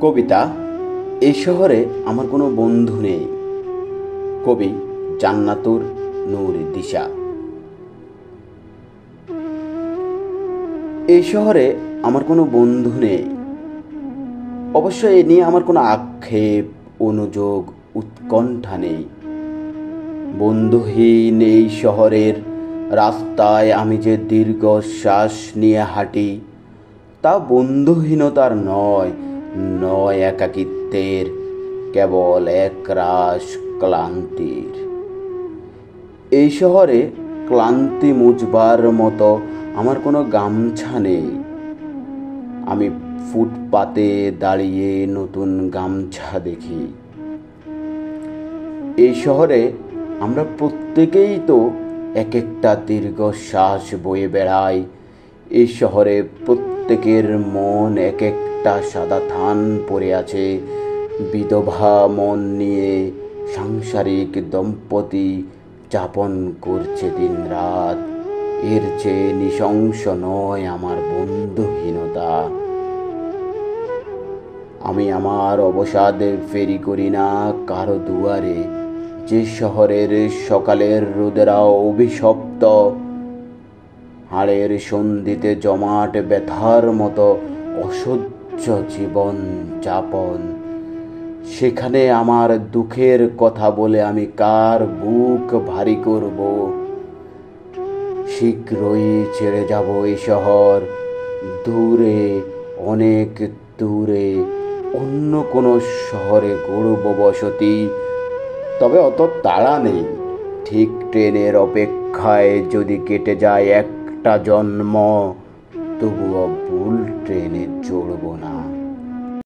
কবিতা। এই শহরে আমার কোনো বন্ধু নেই। কবি জান্নাতুর নূর দিশা। এই শহরে আমার কোনো বন্ধু নেই। অবশ্য এ নিয়ে আমার কোনো আক্ষেপ, অনুযোগ, উৎকণ্ঠা নেই। বন্ধুহীন এই শহরের রাস্তায় আমি যে দীর্ঘশ্বাস নিয়ে হাঁটি, তা বন্ধুহীনতার নয়, নয় একাকিত্বের, কেবল একরাশ ক্লান্তির। এই শহরে ক্লান্তি মুছবার মতো আমার কোনো গামছা নেই। আমি ফুটপাতে দাঁড়িয়ে নতুন গামছা দেখি। এই শহরে আমরা প্রত্যেকেই তো এক একটা দীর্ঘশ্বাস বয়ে বেড়াই। এই শহরে প্রত্যেকের মন এক একটা সাদা থান পড়ে আছে। বিধবা মন নিয়ে সাংসারিক দম্পতি যাপন করছে দিন রাত। এর চেয়ে নৃশংস নয় আমার বন্ধুহীনতা। আমি আমার অবসাদ ফেরি করি না কারো দুয়ারে। যে শহরের সকালের রোদেরা অভিশপ্ত, হাড়ের সন্ধিতে জমাট ব্যথার মতো অসহ্য জীবন যাপন, সেখানে আমার দুঃখের কথা বলে আমি কার বুক ভারী করব? শীঘ্রই ছেড়ে যাব এই শহর, দূরে, অনেক দূরে অন্য কোনো শহরে গড়ব বসতি। তবে অত তাড়া নেই। ঠিক ট্রেনের অপেক্ষায় যদি কেটে যায় একটা জন্ম, তবুও ভুল ট্রেনে চড়ব না।